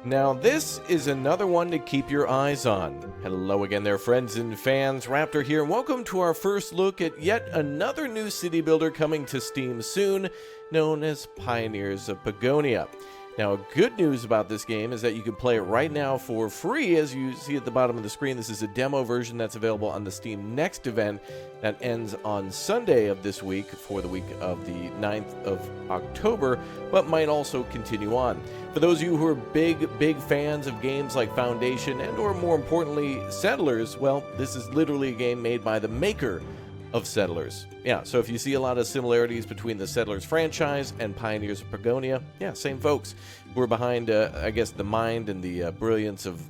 Now, this is another one to keep your eyes on. Hello again there, friends and fans. Raptor here, and welcome to our first look at yet another new city builder coming to Steam soon, known as Pioneers of Pagonia. Now, good news about this game is that you can play it right now for free, as you see at the bottom of the screen. This is a demo version that's available on the Steam Next event that ends on Sunday of this week for the week of the 9th of October, but might also continue on. For those of you who are big fans of games like Foundation and, or more importantly, Settlers, well, this is literally a game made by the maker of Settlers. Yeah, so if you see a lot of similarities between the Settlers franchise and Pioneers of Pagonia, yeah, same folks who are behind, I guess, the mind and the brilliance of,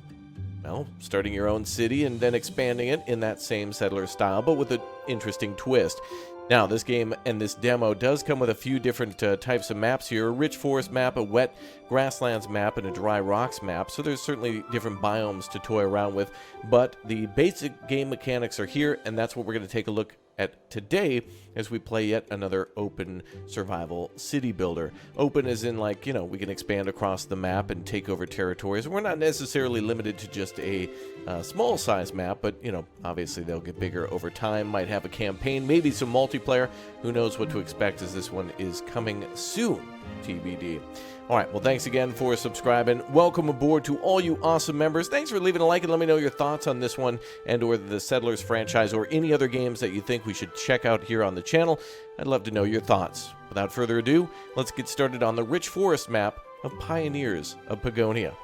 well, starting your own city and then expanding it in that same Settler style, but with an interesting twist. Now, this game and this demo does come with a few different types of maps here. A rich forest map, a wet grasslands map, and a dry rocks map. So there's certainly different biomes to toy around with. But the basic game mechanics are here, and that's what we're going to take a look at today as we play yet another open survival city builder. Open as in, like, you know, we can expand across the map and take over territories. We're not necessarily limited to just a small size map, but, you know, obviously they'll get bigger over time. Might have a campaign, maybe some multiplayer. Who knows what to expect, as this one is coming soon, TBD. All right, well, thanks again for subscribing. Welcome aboard to all you awesome members. Thanks for leaving a like and let me know your thoughts on this one and or the Settlers franchise or any other games that you think we should check out here on the channel. I'd love to know your thoughts. Without further ado, let's get started on the rich forest map of Pioneers of Pagonia.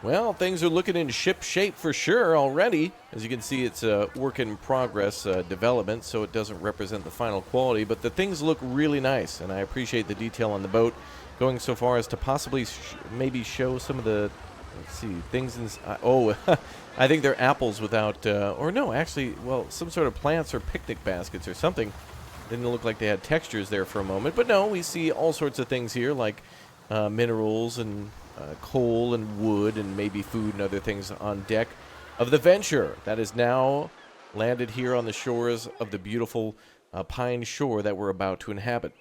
Well, things are looking in ship shape for sure already. As you can see, it's a work in progress development, so it doesn't represent the final quality, but the things look really nice, and I appreciate the detail on the boat, going so far as to possibly maybe show some of the, let's see, things in, I think they're apples without, or no, actually, well, some sort of plants or picnic baskets or something. Didn't look like they had textures there for a moment, but no, we see all sorts of things here, like minerals and coal and wood and maybe food and other things on deck of the Venture that is now landed here on the shores of the beautiful pine shore that we're about to inhabit.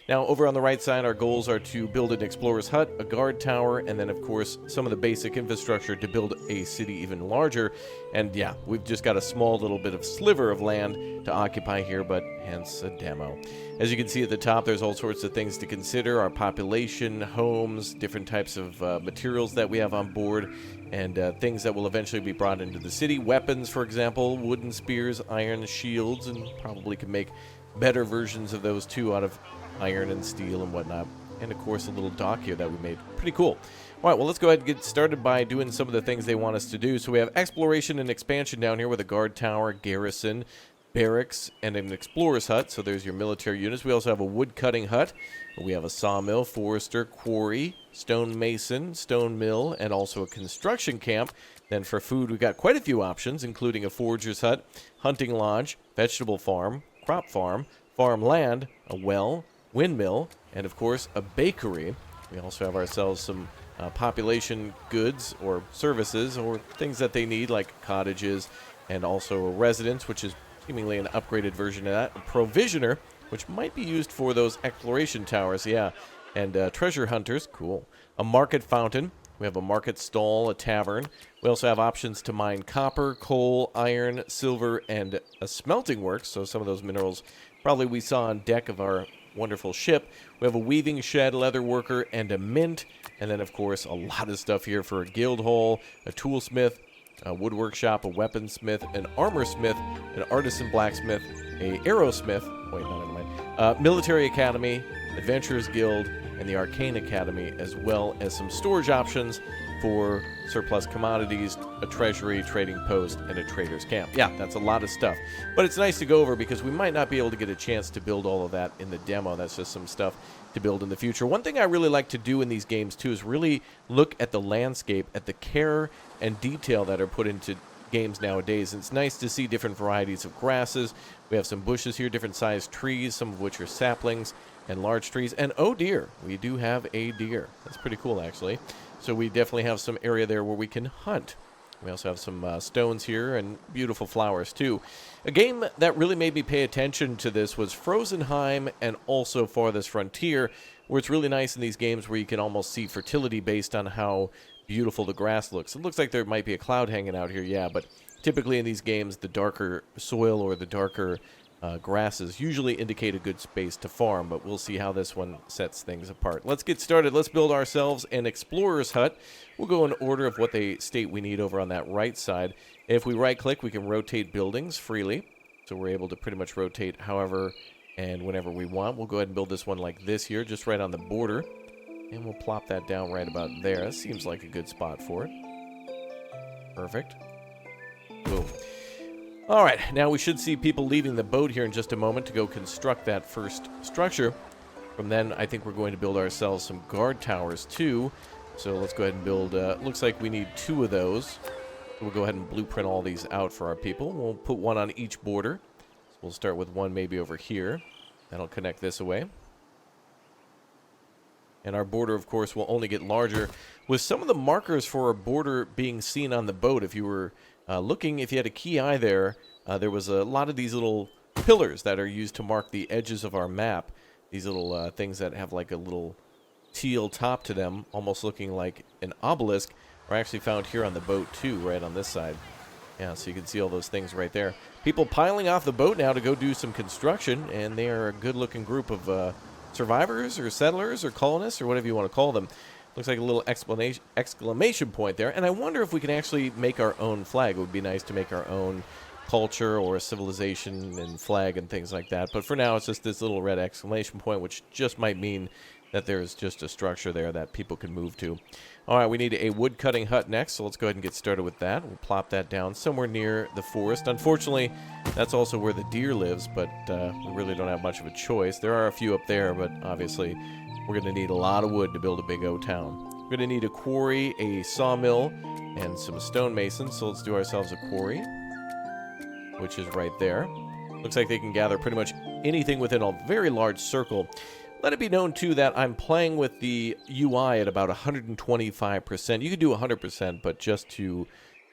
Now, over on the right side, our goals are to build an explorer's hut, a guard tower, and then, of course, some of the basic infrastructure to build a city even larger. And yeah, we've just got a small little bit of sliver of land to occupy here, but hence a demo. As you can see at the top, there's all sorts of things to consider: our population, homes, different types of materials that we have on board, and things that will eventually be brought into the city. Weapons, for example, wooden spears, iron shields, and probably can make better versions of those too out of iron and steel and whatnot. And of course, a little dock here that we made. Pretty cool. All right, well, let's go ahead and get started by doing some of the things they want us to do. So we have exploration and expansion down here with a guard tower, garrison, barracks, and an explorer's hut. So there's your military units. We also have a wood cutting hut. We have a sawmill, forester, quarry, stone mason, stone mill, and also a construction camp. Then for food, we've got quite a few options, including a forger's hut, hunting lodge, vegetable farm, crop farm, farmland, a well, windmill, and of course a bakery. We also have ourselves some population goods or services or things that they need, like cottages, and also a residence, which is seemingly an upgraded version of that. A provisioner, which might be used for those exploration towers, yeah. And treasure hunters, cool. A market fountain. We have a market stall, a tavern. We also have options to mine copper, coal, iron, silver, and a smelting works. So some of those minerals probably we saw on deck of our wonderful ship. We have a weaving shed, leather worker, and a mint. And then, of course, a lot of stuff here for a guild hall, a toolsmith, a woodwork shop, a weaponsmith, an armor smith, an artisan blacksmith, a arrowsmith. Wait, no, never mind. Military academy, adventurers guild, and the Arcane Academy, as well as some storage options for surplus commodities, a treasury, trading post, and a trader's camp. Yeah, that's a lot of stuff. But it's nice to go over because we might not be able to get a chance to build all of that in the demo. That's just some stuff to build in the future. One thing I really like to do in these games, too, is really look at the landscape, at the care and detail that are put into games nowadays. And it's nice to see different varieties of grasses. We have some bushes here, different sized trees, some of which are saplings and large trees. And oh dear, we do have a deer. That's pretty cool, actually. So we definitely have some area there where we can hunt. We also have some stones here and beautiful flowers, too. A game that really made me pay attention to this was Frozenheim and also Farthest Frontier, where it's really nice in these games where you can almost see fertility based on how beautiful the grass looks. It looks like there might be a cloud hanging out here, yeah, but typically in these games, the darker soil or the darker grasses usually indicate a good space to farm, but we'll see how this one sets things apart. Let's get started. Let's build ourselves an explorer's hut. We'll go in order of what they state we need over on that right side. If we right-click, we can rotate buildings freely, so we're able to pretty much rotate however and whenever we want. We'll go ahead and build this one like this here, just right on the border, and we'll plop that down right about there. That seems like a good spot for it. Perfect. Boom. All right, now we should see people leaving the boat here in just a moment to go construct that first structure. From then, I think we're going to build ourselves some guard towers, too. So let's go ahead and build, looks like we need 2 of those. We'll go ahead and blueprint all these out for our people. We'll put one on each border. So we'll start with one maybe over here. That'll connect this away. And our border, of course, will only get larger with some of the markers for our border being seen on the boat. If you were looking, if you had a key eye there, there was a lot of these little pillars that are used to mark the edges of our map. These little things that have like a little teal top to them, almost looking like an obelisk, are actually found here on the boat too, right on this side. Yeah, so you can see all those things right there. People piling off the boat now to go do some construction, and they are a good-looking group of survivors or settlers or colonists or whatever you want to call them. Looks like a little exclamation point there. And I wonder if we can actually make our own flag. It would be nice to make our own culture or a civilization and flag and things like that. But for now, it's just this little red exclamation point, which just might mean that there's just a structure there that people can move to. All right, we need a wood cutting hut next, so let's go ahead and get started with that. We'll plop that down somewhere near the forest. Unfortunately, that's also where the deer lives, but we really don't have much of a choice. There are a few up there, but obviously we're going to need a lot of wood to build a big O town. We're going to need a quarry, a sawmill, and some stonemasons, so let's do ourselves a quarry, which is right there. Looks like they can gather pretty much anything within a very large circle. Let it be known, too, that I'm playing with the UI at about 125%. You could do 100%, but just to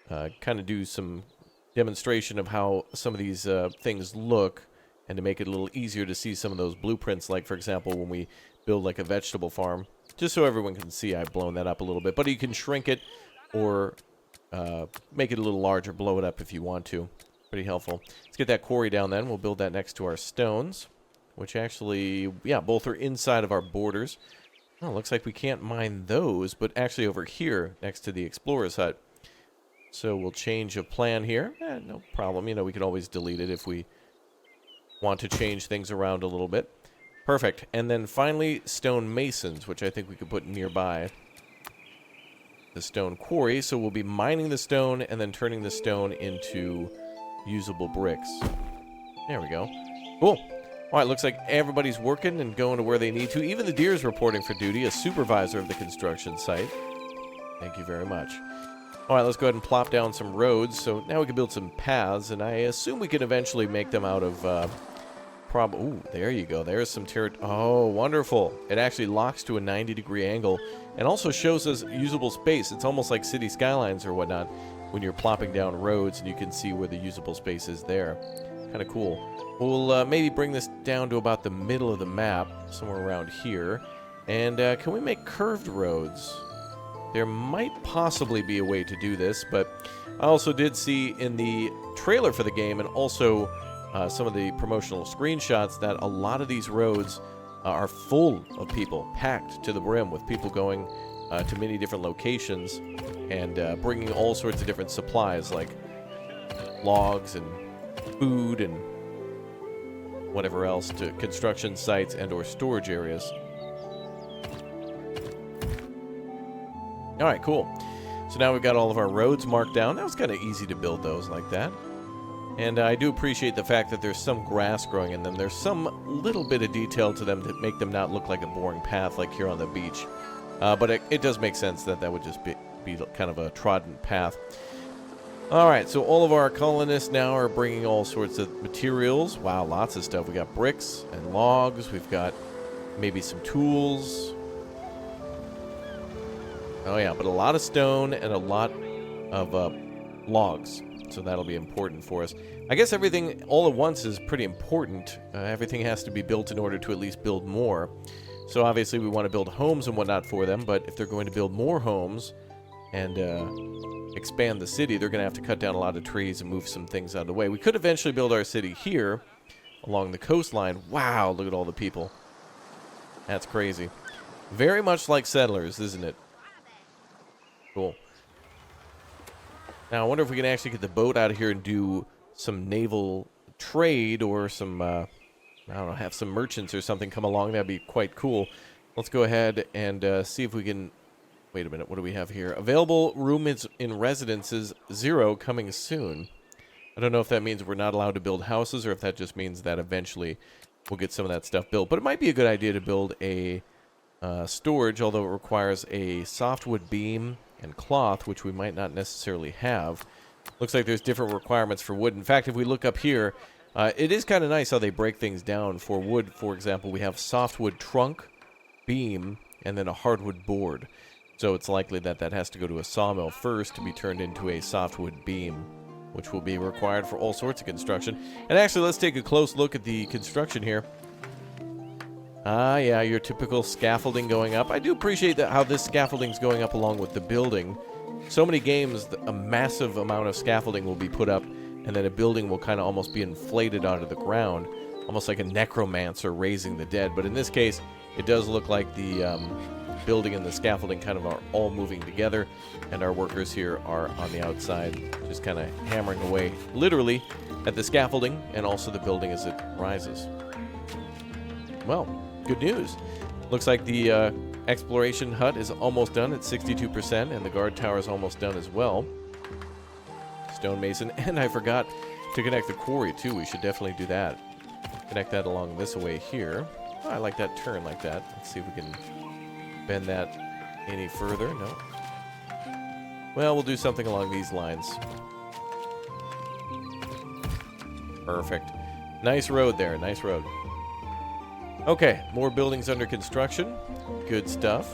kind of do some demonstration of how some of these things look and to make it a little easier to see some of those blueprints, like, for example, when we build like a vegetable farm, just so everyone can see, I've blown that up a little bit. But you can shrink it or make it a little larger, blow it up if you want to. Pretty helpful. Let's get that quarry down then. We'll build that next to our stones, which actually, yeah, both are inside of our borders. Oh, looks like we can't mine those, but actually over here next to the explorer's hut. So we'll change a plan here. No problem. You know, we can always delete it if we want to change things around a little bit. Perfect. And then finally, stone masons, which I think we could put nearby the stone quarry. So we'll be mining the stone and then turning the stone into usable bricks. There we go. Cool. All right, looks like everybody's working and going to where they need to. Even the deer is reporting for duty, a supervisor of the construction site. Thank you very much. All right, let's go ahead and plop down some roads. So now we can build some paths, and I assume we can eventually make them out of Ooh, there you go. There's some Oh, wonderful. It actually locks to a 90-degree angle and also shows us usable space. It's almost like city skylines or whatnot when you're plopping down roads and you can see where the usable space is there. Kind of cool. We'll maybe bring this down to about the middle of the map, somewhere around here. And can we make curved roads? There might possibly be a way to do this, but I also did see in the trailer for the game and also some of the promotional screenshots that a lot of these roads are full of people, packed to the brim with people going to many different locations and bringing all sorts of different supplies like logs and food and whatever else to construction sites and or storage areas. All right, cool. So now we've got all of our roads marked down. That was kind of easy to build those like that. And I do appreciate the fact that there's some grass growing in them. There's some little bit of detail to them that make them not look like a boring path like here on the beach. But it does make sense that that would just be kind of a trodden path. All right, so all of our colonists now are bringing all sorts of materials. Wow, lots of stuff. We got bricks and logs. We've got maybe some tools. Oh, yeah, but a lot of stone and a lot of logs. So that'll be important for us. I guess everything all at once is pretty important. Everything has to be built in order to at least build more. So obviously we want to build homes and whatnot for them, but if they're going to build more homes and expand the city, they're going to have to cut down a lot of trees and move some things out of the way. We could eventually build our city here along the coastline. Wow, look at all the people. That's crazy. Very much like settlers, isn't it? Cool. Now, I wonder if we can actually get the boat out of here and do some naval trade or some, I don't know, have some merchants or something come along. That'd be quite cool. Let's go ahead and see if we can... Wait a minute, what do we have here? Available room in residences 0 coming soon. I don't know if that means we're not allowed to build houses or if that just means that eventually we'll get some of that stuff built. But it might be a good idea to build a storage, although it requires a softwood beam and cloth, which we might not necessarily have. Looks like there's different requirements for wood. In fact, if we look up here, it is kind of nice how they break things down. For wood, for example, we have softwood trunk, beam, and then a hardwood board. So it's likely that that has to go to a sawmill first to be turned into a softwood beam, which will be required for all sorts of construction. And actually, let's take a close look at the construction here. Ah, yeah, your typical scaffolding going up. I do appreciate that how this scaffolding's going up along with the building. So many games, a massive amount of scaffolding will be put up, and then a building will kind of almost be inflated onto the ground, almost like a necromancer raising the dead. But in this case, it does look like the building and the scaffolding kind of are all moving together, and our workers here are on the outside just kind of hammering away, literally, at the scaffolding and also the building as it rises. Well, good news. Looks like the exploration hut is almost done at 62%, and the guard tower is almost done as well. Stonemason, and I forgot to connect the quarry too. We should definitely do that. Connect that along this way here. Oh, I like that turn like that. Let's see if we can bend that any further. No. Well, we'll do something along these lines. Perfect. Nice road there. Nice road. Okay, more buildings under construction. Good stuff.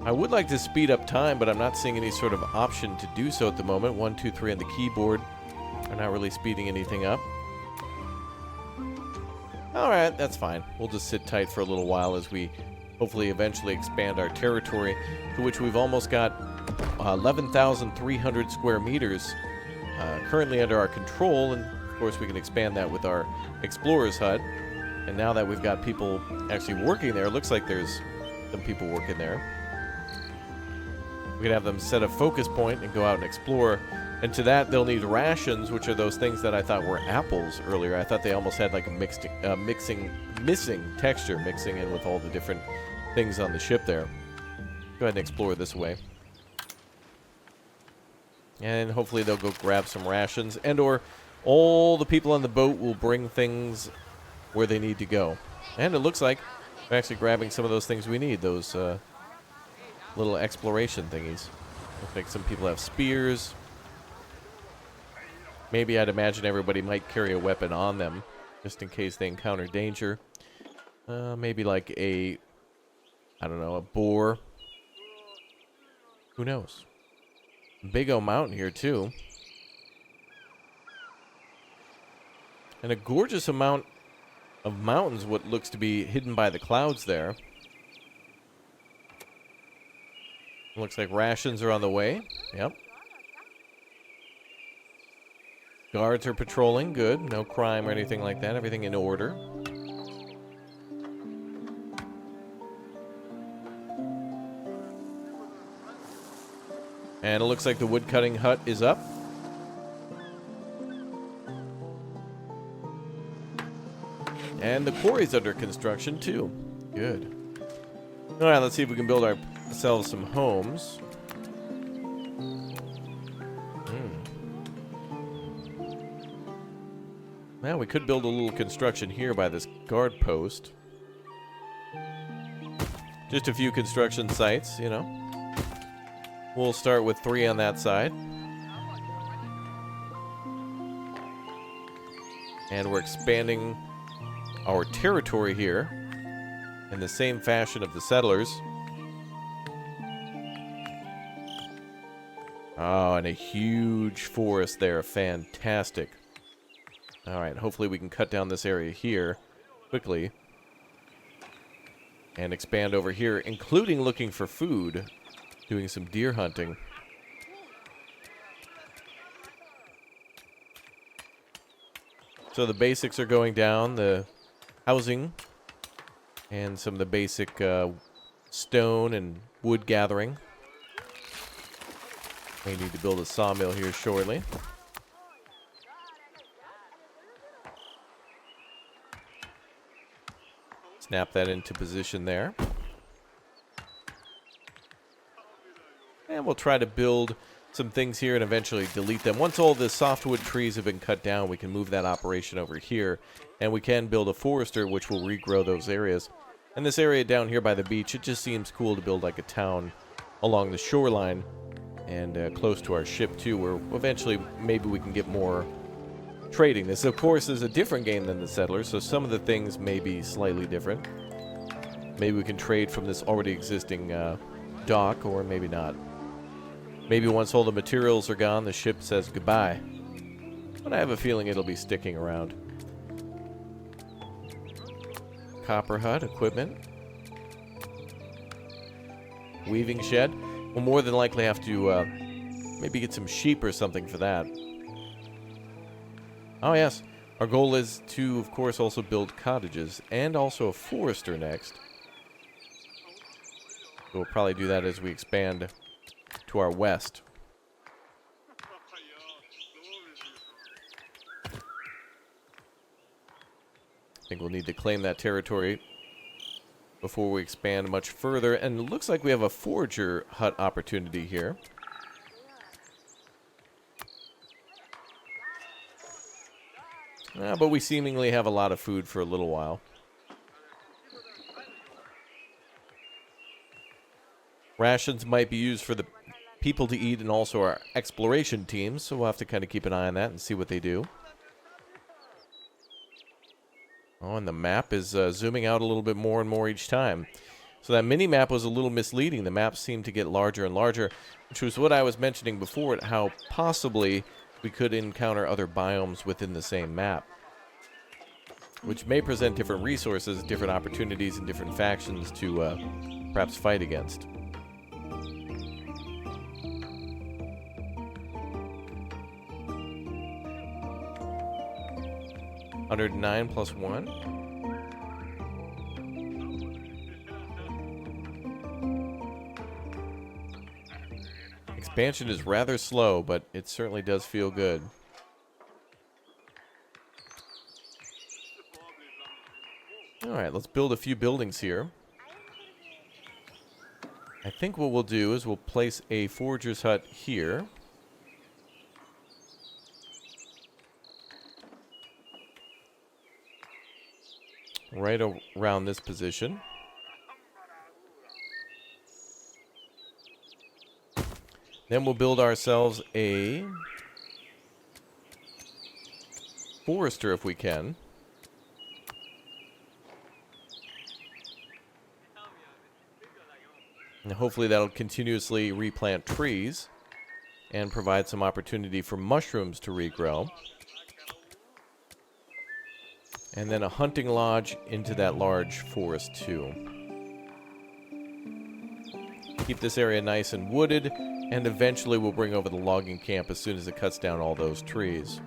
I would like to speed up time, but I'm not seeing any sort of option to do so at the moment. 1, 2, 3 on the keyboard are not really speeding anything up. Alright, that's fine. We'll just sit tight for a little while as we hopefully eventually expand our territory, to which we've almost got 11,300 square meters currently under our control, and of course we can expand that with our explorer's hut. And now that we've got people actually working there, it looks like there's some people working there. We can have them set a focus point and go out and explore. And to that, they'll need rations, which are those things that I thought were apples earlier. I thought they almost had like a missing texture, mixing in with all the different things on the ship there. Go ahead and explore this way. And hopefully they'll go grab some rations, and or all the people on the boat will bring things where they need to go. And it looks like we're actually grabbing some of those things we need, those little exploration thingies. Looks like some people have spears. Maybe I'd imagine everybody might carry a weapon on them, just in case they encounter danger. Maybe like a, I don't know, a boar. Who knows? Big old mountain here, too. And a gorgeous amount of mountains, what looks to be hidden by the clouds there. Looks like rations are on the way. Yep. Guards are patrolling. Good. No crime or anything like that. Everything in order. And it looks like the woodcutting hut is up. And the quarry's under construction, too. Good. All right, let's see if we can build ourselves some homes. Now, we could build a little construction here by this guard post. Just a few construction sites, you know. We'll start with 3 on that side. And we're expanding our territory here in the same fashion of the settlers. Oh, and a huge forest there. Fantastic. All right, hopefully we can cut down this area here quickly and expand over here, including looking for food, doing some deer hunting. So the basics are going down, the housing and some of the basic stone and wood gathering. May need to build a sawmill here shortly. Snap that into position there. And we'll try to build some things here and eventually delete them. Once all the softwood trees have been cut down, we can move that operation over here. And we can build a forester, which will regrow those areas. And this area down here by the beach, it just seems cool to build like a town along the shoreline. And close to our ship, too, where eventually maybe we can get more trading. This, of course, is a different game than the Settlers, so some of the things may be slightly different. Maybe we can trade from this already existing dock, or maybe not. Maybe once all the materials are gone, the ship says goodbye. But I have a feeling it'll be sticking around. Copper hut, equipment. Weaving shed. We'll more than likely have to maybe get some sheep or something for that. Oh, yes. Our goal is to, of course, also build cottages and also a forester next. We'll probably do that as we expand to our west. I think we'll need to claim that territory before we expand much further. And it looks like we have a forager hut opportunity here. But we seemingly have a lot of food for a little while. Rations might be used for the people to eat and also our exploration teams, so we'll have to kind of keep an eye on that and see what they do. Oh, and the map is zooming out a little bit more and more each time. So that mini-map was a little misleading. The maps seemed to get larger and larger, which was what I was mentioning before, how possibly we could encounter other biomes within the same map, which may present different resources, different opportunities, and different factions to perhaps fight against. $109 plus 1. Expansion is rather slow, but it certainly does feel good. Alright, let's build a few buildings here. I think what we'll do is we'll place a forager's hut here. Right around this position. Then we'll build ourselves a forester if we can. And hopefully that'll continuously replant trees and provide some opportunity for mushrooms to regrow. And then a hunting lodge into that large forest too. Keep this area nice and wooded, and eventually we'll bring over the logging camp as soon as it cuts down all those trees.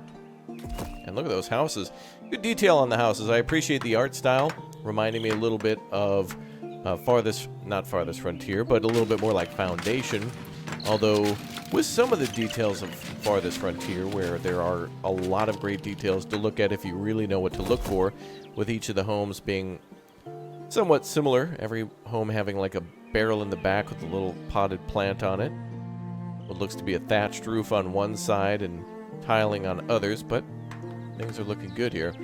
And look at those houses. Good detail on the houses. I appreciate the art style, reminding me a little bit of not Farthest Frontier, but a little bit more like Foundation. Although, with some of the details of Farthest Frontier, where there are a lot of great details to look at if you really know what to look for, with each of the homes being somewhat similar, every home having like a barrel in the back with a little potted plant on it. What looks to be a thatched roof on one side and tiling on others, but things are looking good here.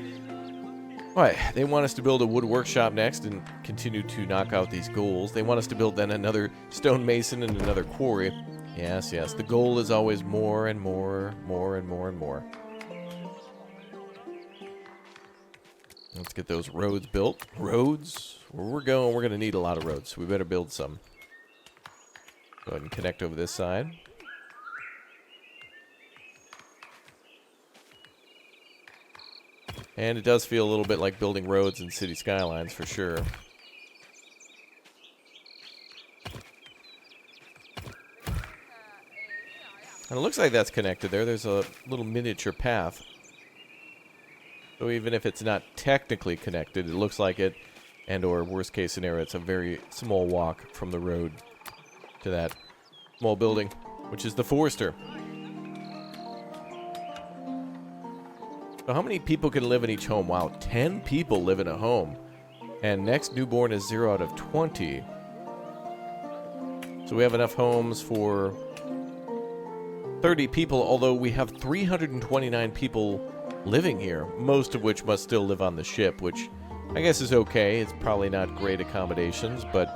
Alright, they want us to build a wood workshop next and continue to knock out these goals. They want us to build then another stonemason and another quarry. Yes, yes, the goal is always more and more, more and more and more. Let's get those roads built. Roads? Where we're going, we're going to need a lot of roads, so we better build some. Go ahead and connect over this side. And it does feel a little bit like building roads and city skylines for sure. And it looks like that's connected there. There's a little miniature path. So even if it's not technically connected, it looks like it. And or worst case scenario, it's a very small walk from the road to that small building, which is the forester. So how many people can live in each home? Wow, 10 people live in a home. And next newborn is 0 out of 20. So we have enough homes for 30 people, although we have 329 people living here, most of which must still live on the ship, which I guess is okay. It's probably not great accommodations, but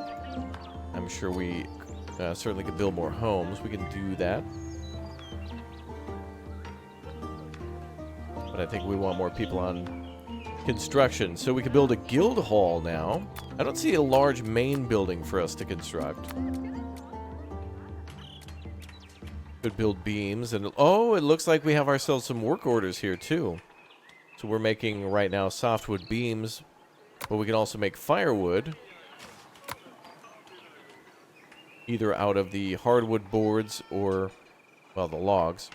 I'm sure we certainly could build more homes. We can do that. But I think we want more people on construction. So we could build a guild hall now. I don't see a large main building for us to construct. Could build beams. And oh, it looks like we have ourselves some work orders here too. So we're making right now softwood beams, but we can also make firewood. Either out of the hardwood boards or, well, the logs.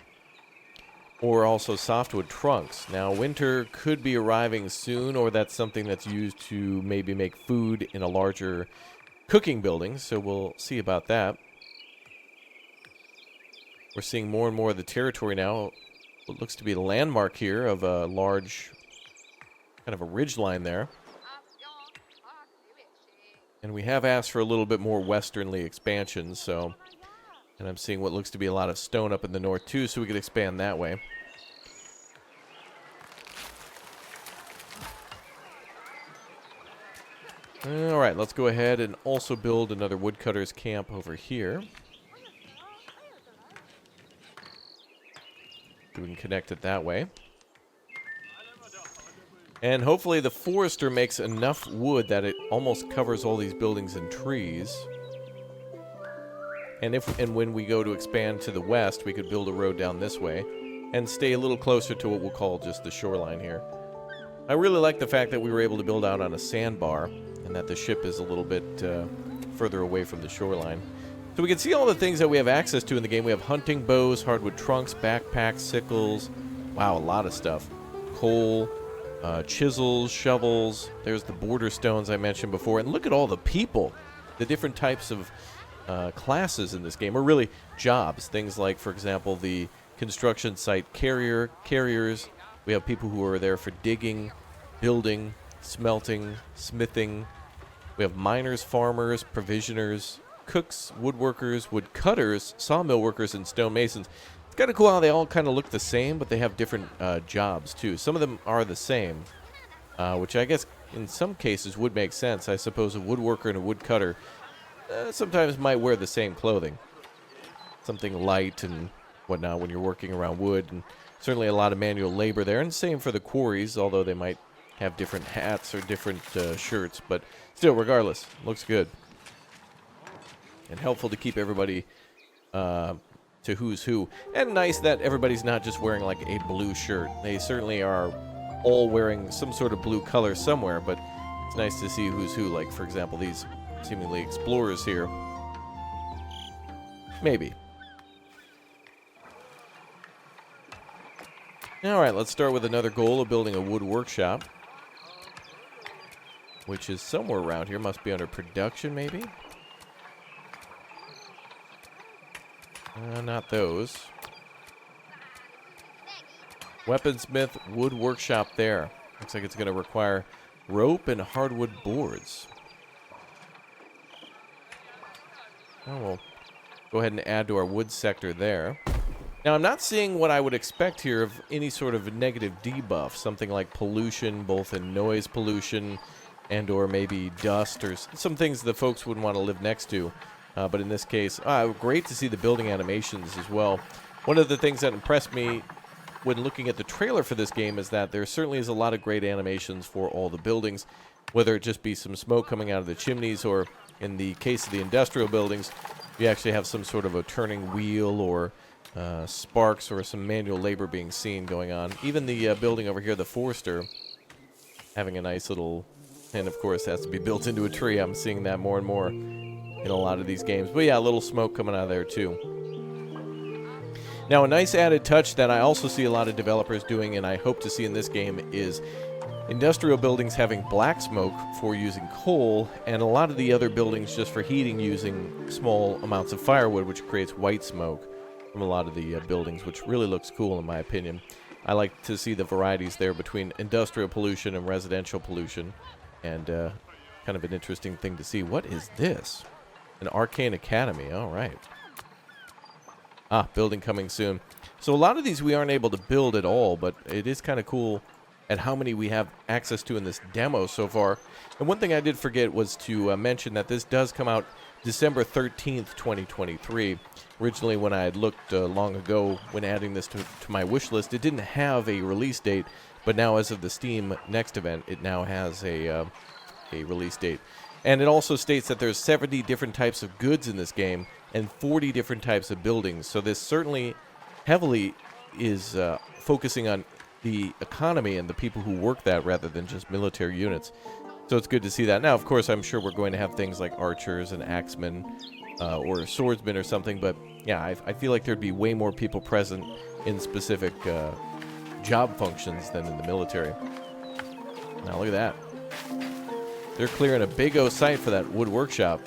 Or also softwood trunks. Now, winter could be arriving soon, or that's something that's used to maybe make food in a larger cooking building, so we'll see about that. We're seeing more and more of the territory now. What looks to be a landmark here of a large, kind of a ridge line there. And we have asked for a little bit more westernly expansion, so... And I'm seeing what looks to be a lot of stone up in the north, too, so we could expand that way. Alright, let's go ahead and also build another woodcutter's camp over here. So we can connect it that way. And hopefully the forester makes enough wood that it almost covers all these buildings and trees. And when we go to expand to the west, we could build a road down this way and stay a little closer to what we'll call just the shoreline here. I really like the fact that we were able to build out on a sandbar and that the ship is a little bit further away from the shoreline. So we can see all the things that we have access to in the game. We have hunting bows, hardwood trunks, backpacks, sickles. Wow, a lot of stuff. Coal, chisels, shovels. There's the border stones I mentioned before. And look at all the people, the different types of classes in this game, or really jobs. Things like, for example, the construction site carriers. We have people who are there for digging, building, smelting, smithing. We have miners, farmers, provisioners, cooks, woodworkers, woodcutters, sawmill workers, and stonemasons. It's kind of cool how they all kind of look the same, but they have different jobs too. Some of them are the same, which I guess in some cases would make sense. I suppose a woodworker and a woodcutter sometimes might wear the same clothing. Something light and whatnot when you're working around wood. And certainly a lot of manual labor there, and same for the quarries, although they might have different hats or different shirts, but still, regardless, looks good. And helpful to keep everybody to who's who. And nice that everybody's not just wearing like a blue shirt. They certainly are all wearing some sort of blue color somewhere, but it's nice to see who's who. Like, for example, these seemingly explorers here. Maybe. Alright, let's start with another goal of building a wood workshop, which is somewhere around here. Must be under production, maybe? Not those. Weaponsmith wood workshop there. Looks like it's going to require rope and hardwood boards. Oh, we'll go ahead and add to our wood sector there. Now, I'm not seeing what I would expect here of any sort of negative debuff, something like pollution, both in noise pollution and or maybe dust or some things the folks wouldn't want to live next to. But in this case, great to see the building animations as well. One of the things that impressed me when looking at the trailer for this game is that there certainly is a lot of great animations for all the buildings, whether it just be some smoke coming out of the chimneys or, in the case of the industrial buildings, you actually have some sort of a turning wheel or sparks or some manual labor being seen going on. Even the building over here, the Forester, having a nice little, and of course has to be built into a tree. I'm seeing that more and more in a lot of these games. But yeah, a little smoke coming out of there too. Now, a nice added touch that I also see a lot of developers doing, and I hope to see in this game, is industrial buildings having black smoke for using coal, and a lot of the other buildings just for heating using small amounts of firewood, which creates white smoke from a lot of the buildings, which really looks cool in my opinion. I like to see the varieties there between industrial pollution and residential pollution, and kind of an interesting thing to see. What is this? An arcane academy. All right. Building coming soon. So a lot of these we aren't able to build at all, but it is kind of cool at how many we have access to in this demo so far. And one thing I did forget was to mention that this does come out December 13th, 2023. Originally, when I had looked long ago when adding this to my wish list, it didn't have a release date, but now as of the Steam Next event, it now has a release date. And it also states that there's 70 different types of goods in this game and 40 different types of buildings. So this certainly heavily is focusing on the economy and the people who work that rather than just military units. So it's good to see that. Now, of course, I'm sure we're going to have things like archers and axemen or swordsmen or something. But yeah, I feel like there'd be way more people present in specific job functions than in the military. Now, look at that. They're clearing a big O site for that wood workshop.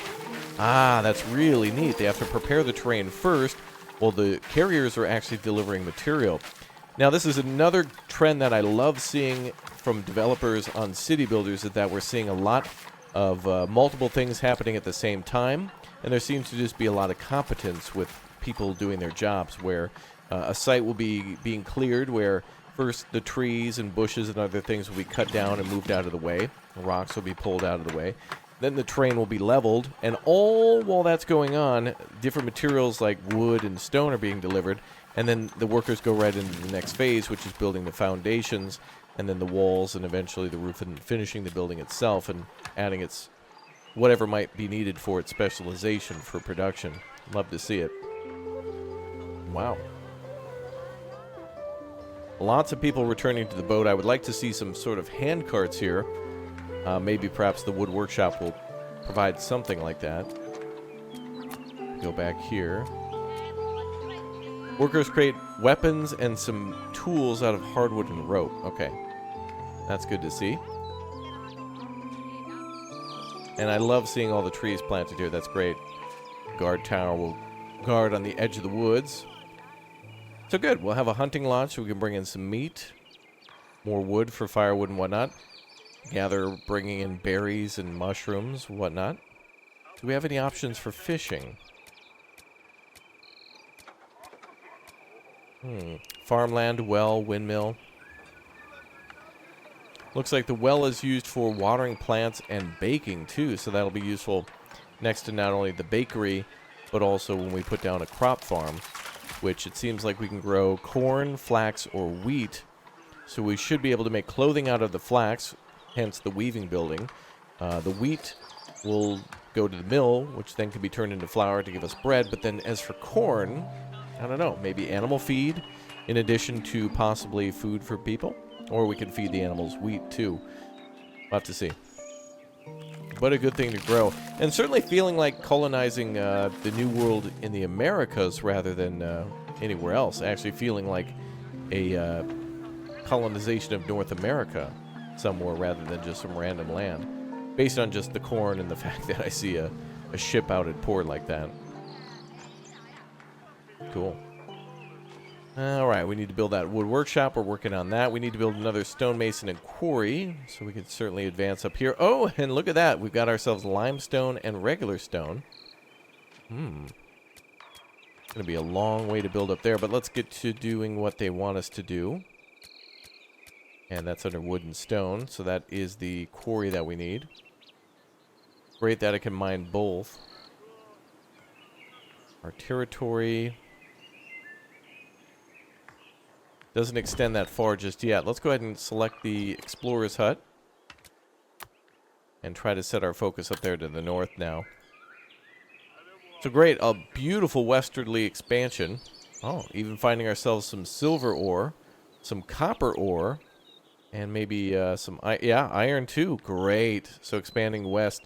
That's really neat. They have to prepare the terrain first, while the carriers are actually delivering material. Now, this is another trend that I love seeing from developers on city builders, is that we're seeing a lot of multiple things happening at the same time, and there seems to just be a lot of competence with people doing their jobs, where a site will be being cleared, where first the trees and bushes and other things will be cut down and moved out of the way. The rocks will be pulled out of the way. Then the terrain will be leveled, and all while that's going on, different materials like wood and stone are being delivered, and then the workers go right into the next phase, which is building the foundations, and then the walls, and eventually the roof, and finishing the building itself, and adding its whatever might be needed for its specialization for production. Love to see it. Wow. Lots of people returning to the boat. I would like to see some sort of hand carts here. Maybe perhaps the wood workshop will provide something like that. Go back here. Workers create weapons and some tools out of hardwood and rope. Okay. That's good to see. And I love seeing all the trees planted here. That's great. Guard tower will guard on the edge of the woods. So good. We'll have a hunting lodge so we can bring in some meat. More wood for firewood and whatnot. Gather, bringing in berries and mushrooms, whatnot. Do we have any options for fishing? Farmland, well, windmill. Looks like the well is used for watering plants and baking too, so that'll be useful next to not only the bakery, but also when we put down a crop farm. which it seems like we can grow corn, flax, or wheat. So we should be able to make clothing out of the flax, hence the weaving building. The wheat will go to the mill, which then can be turned into flour to give us bread. But then as for corn, I don't know, maybe animal feed in addition to possibly food for people? Or we could feed the animals wheat too. We'll have to see. But a good thing to grow. And certainly feeling like colonizing the New World in the Americas rather than anywhere else. Actually feeling like a colonization of North America somewhere rather than just some random land. Based on just the corn and the fact that I see a ship out at port like that. Cool. Alright, we need to build that wood workshop. We're working on that. We need to build another stonemason and quarry, so we can certainly advance up here. Oh, and look at that. We've got ourselves limestone and regular stone. It's going to be a long way to build up there, but let's get to doing what they want us to do. And that's under wood and stone, so that is the quarry that we need. Great that I can mine both. Our territory doesn't extend that far just yet. Let's go ahead and select the explorer's hut and try to set our focus up there to the north now. So great, a beautiful westerly expansion. Oh, even finding ourselves some silver ore, some copper ore, and maybe some iron too. Great. So expanding west,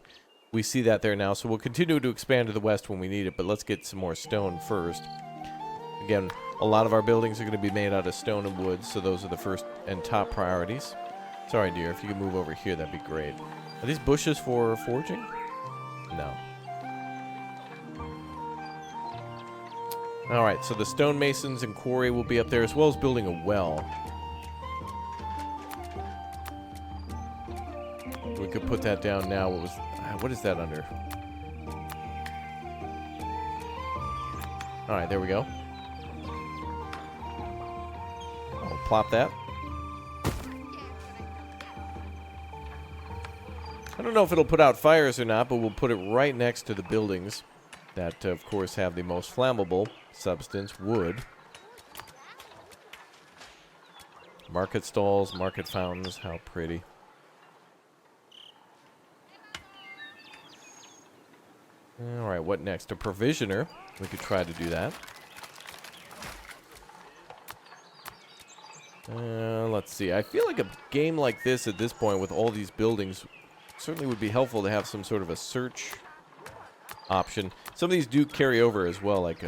we see that there now. So we'll continue to expand to the west when we need it, but let's get some more stone first. Again, a lot of our buildings are going to be made out of stone and wood, so those are the first and top priorities. Sorry, dear, if you could move over here, that'd be great. Are these bushes for forging? No. Alright, so the stonemasons and quarry will be up there, as well as building a well. We could put that down now. What is that under? Alright, there we go. I'll plop that. I don't know if it'll put out fires or not, but we'll put it right next to the buildings that, of course, have the most flammable substance, wood. Market stalls, market fountains, how pretty. Alright, what next? A provisioner. We could try to do that. Let's see. I feel like a game like this at this point with all these buildings certainly would be helpful to have some sort of a search option. Some of these do carry over as well, like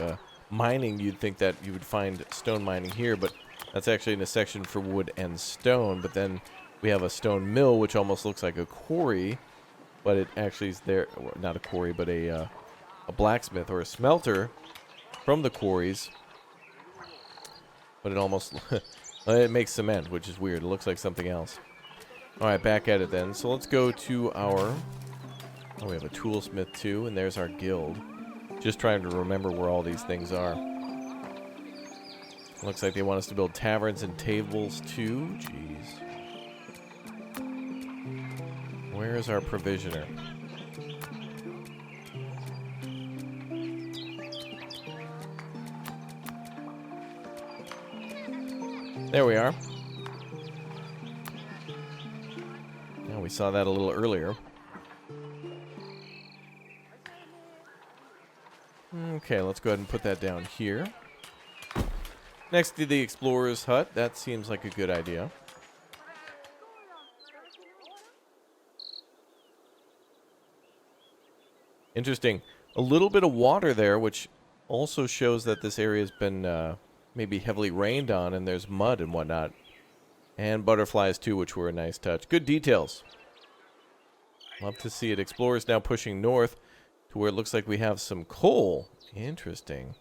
mining. You'd think that you would find stone mining here, but that's actually in a section for wood and stone. But then we have a stone mill, which almost looks like a quarry, but it actually is there. Not a quarry, but a blacksmith or a smelter from the quarries. But it almost it makes cement, which is weird. It looks like something else. All right, back at it then. So let's go to our... Oh, we have a toolsmith too, and there's our guild. Just trying to remember where all these things are. Looks like they want us to build taverns and tables too. Jeez. Where is our provisioner? There we are. Yeah, we saw that a little earlier. Okay, let's go ahead and put that down here. Next to the explorer's hut. That seems like a good idea. Interesting. A little bit of water there, which also shows that this area has been maybe heavily rained on, and there's mud and whatnot. And butterflies too, which were a nice touch. Good details. Love to see it. Explorers now pushing north to where it looks like we have some coal. Interesting.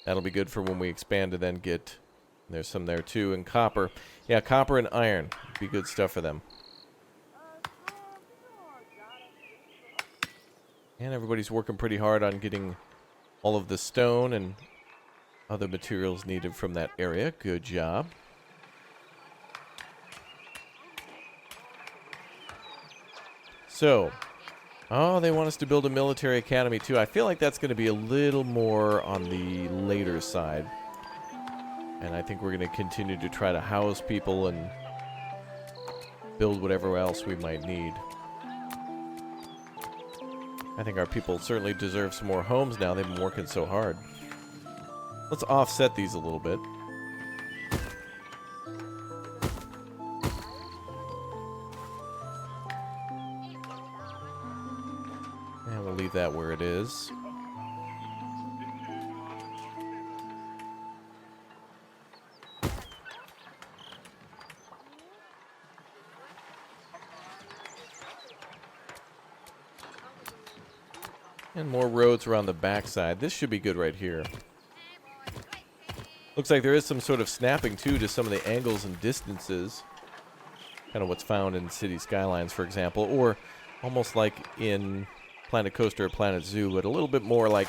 That'll be good for when we expand to then get... There's some there too. And copper. Yeah, copper and iron. Be good stuff for them. And everybody's working pretty hard on getting all of the stone and other materials needed from that area. Good job. So, Oh, they want us to build a military academy too. I feel like that's going to be a little more on the later side. And I think we're going to continue to try to house people and build whatever else we might need. I think our people certainly deserve some more homes now. They've been working so hard. Let's offset these a little bit. And we'll leave that where it is. And more roads around the backside. This should be good right here. Looks like there is some sort of snapping, too, to some of the angles and distances. Kind of what's found in city skylines, for example. Or almost like in Planet Coaster or Planet Zoo, but a little bit more like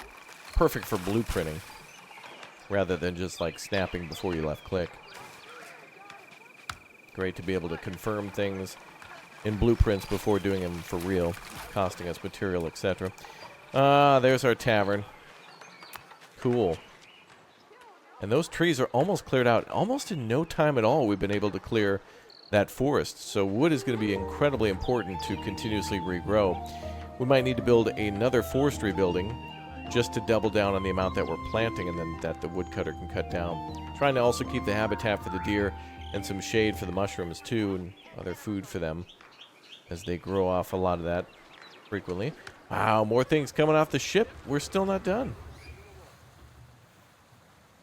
perfect for blueprinting. Rather than just like snapping before you left click. Great to be able to confirm things in blueprints before doing them for real. Costing us material, etc. There's our tavern. Cool. And those trees are almost cleared out. Almost in no time at all, we've been able to clear that forest. So wood is going to be incredibly important to continuously regrow. We might need to build another forestry building just to double down on the amount that we're planting and then that the woodcutter can cut down. Trying to also keep the habitat for the deer and some shade for the mushrooms too and other food for them as they grow off a lot of that frequently. Wow, more things coming off the ship. We're still not done.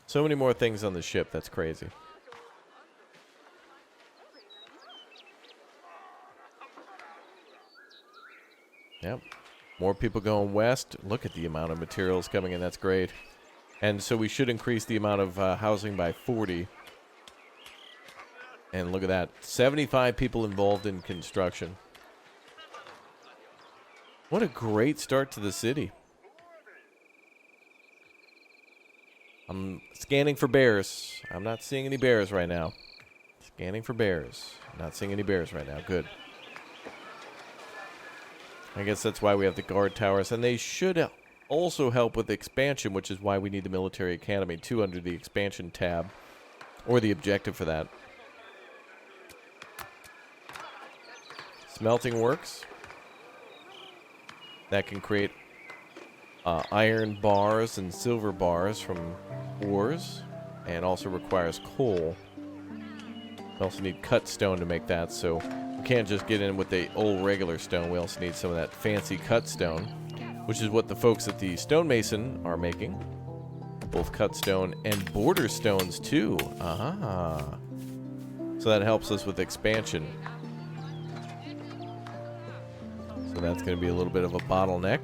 So many more things on the ship. That's crazy. Yep. More people going west. Look at the amount of materials coming in. That's great. And so we should increase the amount of housing by 40. And look at that. 75 people involved in construction. What a great start to the city. I'm scanning for bears. I'm not seeing any bears right now. Scanning for bears. Not seeing any bears right now. Good. I guess that's why we have the guard towers. And they should also help with expansion, which is why we need the military academy, too, under the expansion tab. Or the objective for that. Smelting works. That can create iron bars and silver bars from ores, and also requires coal. We also need cut stone to make that, so we can't just get in with the old regular stone. We also need some of that fancy cut stone, which is what the folks at the stonemason are making. Both cut stone and border stones too. Ah, so that helps us with expansion. So that's going to be a little bit of a bottleneck.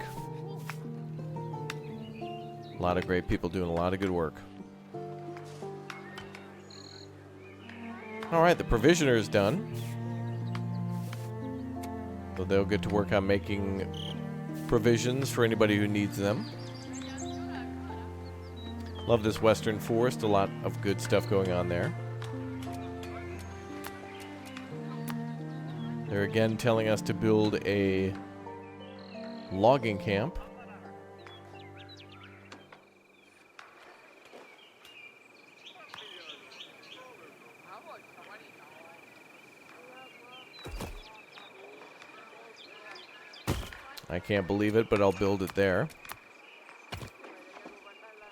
A lot of great people doing a lot of good work. All right, the provisioner is done. So they'll get to work on making provisions for anybody who needs them. Love this western forest. A lot of good stuff going on there. They're again telling us to build a logging camp. I can't believe it, but I'll build it there.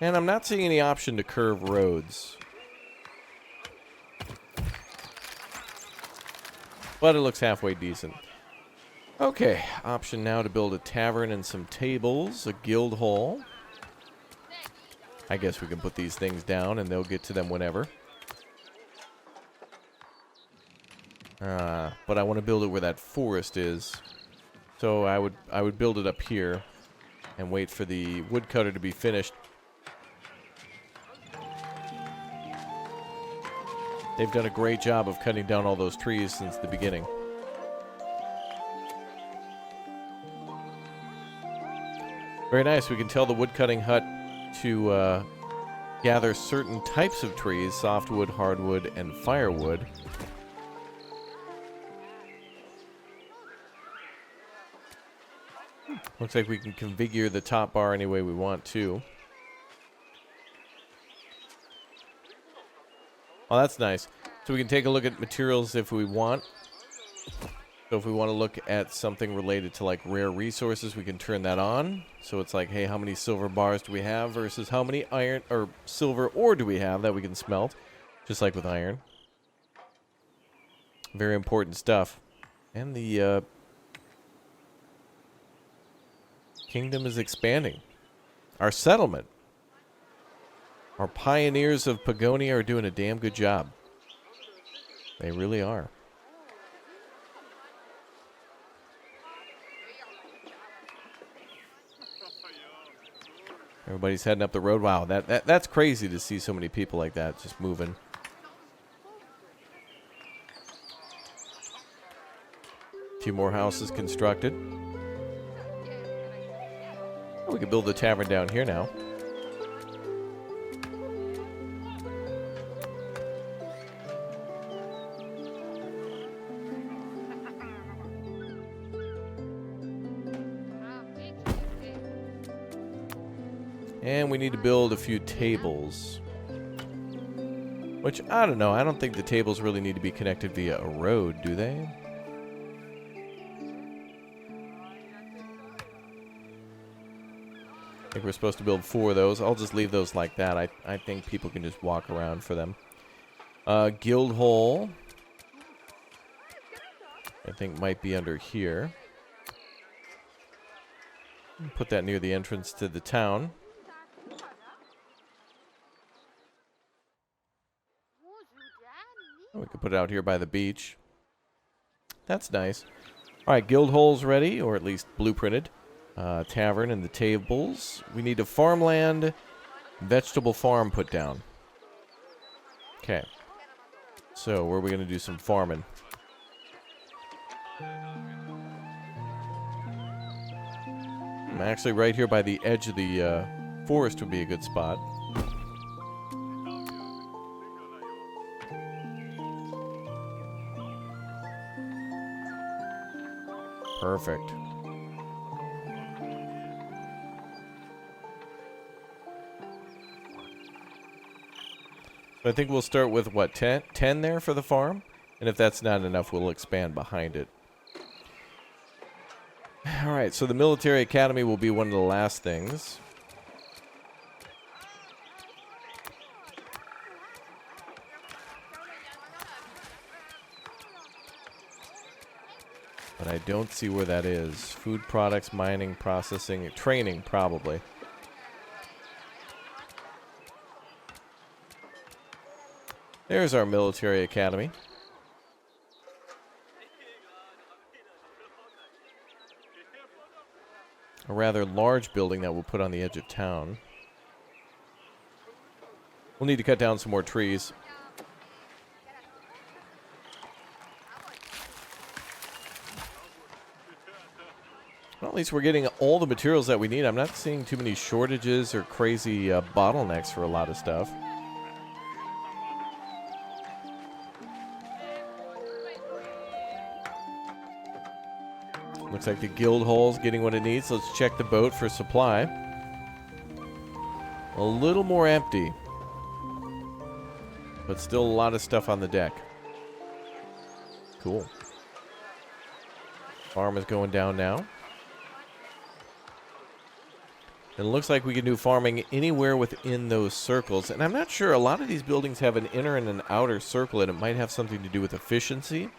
And I'm not seeing any option to curve roads. But it looks halfway decent. Okay, option now to build a tavern and some tables, a guild hall. I guess we can put these things down and they'll get to them whenever. But I want to build it where that forest is. So I would build it up here and wait for the woodcutter to be finished. They've done a great job of cutting down all those trees since the beginning. Very nice. We can tell the woodcutting hut to gather certain types of trees, softwood, hardwood, and firewood. Looks like we can configure the top bar any way we want to. Oh, that's nice. So we can take a look at materials if we want. So if we want to look at something related to like rare resources, we can turn that on. So it's like, hey, how many silver bars do we have versus how many iron or silver ore do we have that we can smelt? Just like with iron. Very important stuff. And the kingdom is expanding. Our settlement. Our pioneers of Pagonia are doing a damn good job. They really are. Everybody's heading up the road. Wow, that's crazy to see so many people like that just moving. A few more houses constructed. Oh, we can build the tavern down here now. And we need to build a few tables. Which, I don't know. I don't think the tables really need to be connected via a road, do they? I think we're supposed to build 4 of those. I'll just leave those like that. I think people can just walk around for them. Guild Hall. I think might be under here. Put that near the entrance to the town. We could put it out here by the beach. That's nice. All right, guild hole's ready, or at least blueprinted. Tavern and the tables. We need a farmland, vegetable farm put down. Okay. So, where are we going to do some farming? Actually, right here by the edge of the forest would be a good spot. Perfect. So I think we'll start with, what, 10 there for the farm? And if that's not enough, we'll expand behind it. Alright, so the military academy will be one of the last things. But I don't see where that is. Food products, mining, processing, training, probably. There's our military academy. A rather large building that we'll put on the edge of town. We'll need to cut down some more trees. Well, at least we're getting all the materials that we need. I'm not seeing too many shortages or crazy bottlenecks for a lot of stuff. Looks like the guild hall's getting what it needs. Let's check the boat for supply. A little more empty, but still a lot of stuff on the deck. Cool. Farm is going down now. And it looks like we can do farming anywhere within those circles. And I'm not sure, a lot of these buildings have an inner and an outer circle, and it might have something to do with efficiency,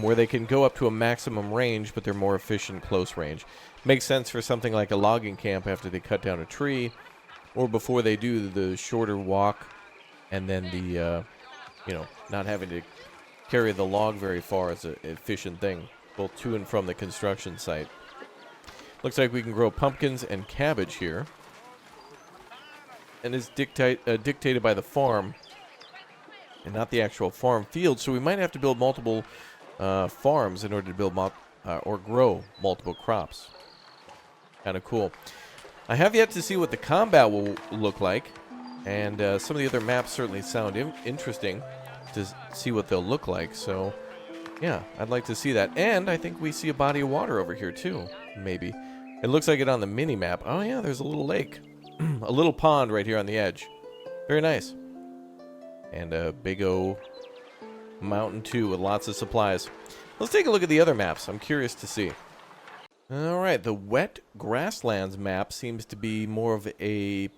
where they can go up to a maximum range, but they're more efficient close range. Makes sense for something like a logging camp after they cut down a tree, or before they do the shorter walk, and then the, not having to carry the log very far is an efficient thing, both to and from the construction site. Looks like we can grow pumpkins and cabbage here. And is dictated by the farm and not the actual farm field. So we might have to build multiple farms in order to build or grow multiple crops. Kind of cool. I have yet to see what the combat will look like. And some of the other maps certainly sound interesting to see what they'll look like. So Yeah, I'd like to see that. And I think we see a body of water over here too, maybe. It looks like it on the mini-map. Oh yeah, there's a little lake. A little pond right here on the edge. Very nice. And a big O mountain too with lots of supplies. Let's take a look at the other maps. I'm curious to see. Alright, the wet grasslands map seems to be more of a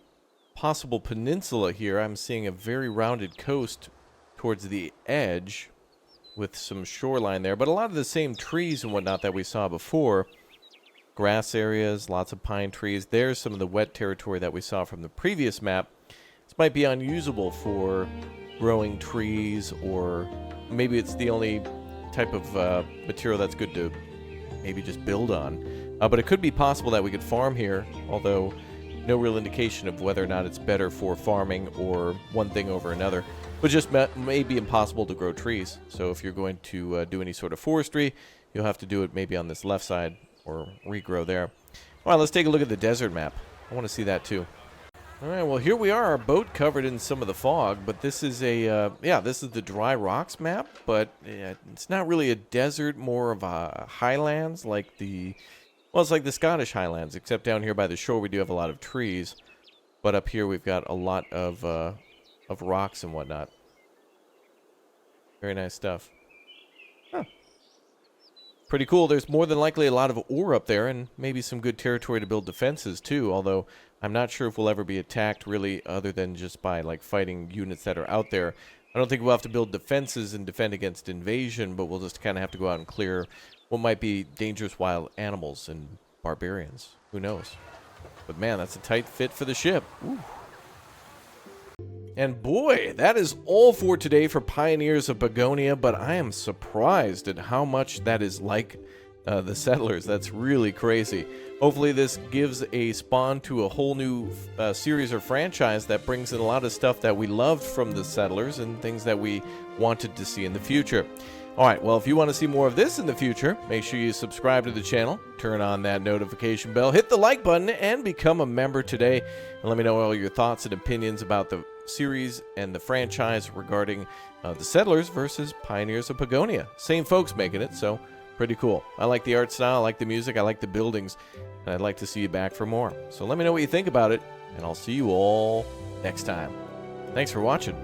possible peninsula here. I'm seeing a very rounded coast towards the edge with some shoreline there, but a lot of the same trees and whatnot that we saw before. Grass areas, lots of pine trees. There's some of the wet territory that we saw from the previous map. This might be unusable for growing trees, or maybe it's the only type of material that's good to maybe just build on. But it could be possible that we could farm here, although no real indication of whether or not it's better for farming or one thing over another. But just may be impossible to grow trees. So if you're going to do any sort of forestry, you'll have to do it maybe on this left side or regrow there. All right, let's take a look at the desert map. I want to see that too. All right, well, here we are, our boat covered in some of the fog, but this is a, this is the dry rocks map, but it's not really a desert, more of a highlands, like the, well, it's like the Scottish Highlands, except down here by the shore we do have a lot of trees, but up here we've got a lot of rocks and whatnot. Very nice stuff. Huh. Pretty cool. There's more than likely a lot of ore up there, and maybe some good territory to build defenses too, although I'm not sure if we'll ever be attacked really other than just by like fighting units that are out there. I don't think we'll have to build defenses and defend against invasion, but we'll just kind of have to go out and clear what might be dangerous wild animals and barbarians. Who knows? But man, that's a tight fit for the ship. Ooh. And boy, that is all for today for Pioneers of Pagonia, but I am surprised at how much that is like the Settlers. That's really crazy. Hopefully this gives a spawn to a whole new series or franchise that brings in a lot of stuff that we loved from the Settlers and things that we wanted to see in the future. Alright, well, if you want to see more of this in the future, make sure you subscribe to the channel, turn on that notification bell, hit the like button, and become a member today. And let me know all your thoughts and opinions about the series and the franchise regarding the Settlers versus Pioneers of Pagonia. Same folks making it, so pretty cool. I like the art style, I like the music, I like the buildings, and I'd like to see you back for more. So let me know what you think about it, and I'll see you all next time. Thanks for watching.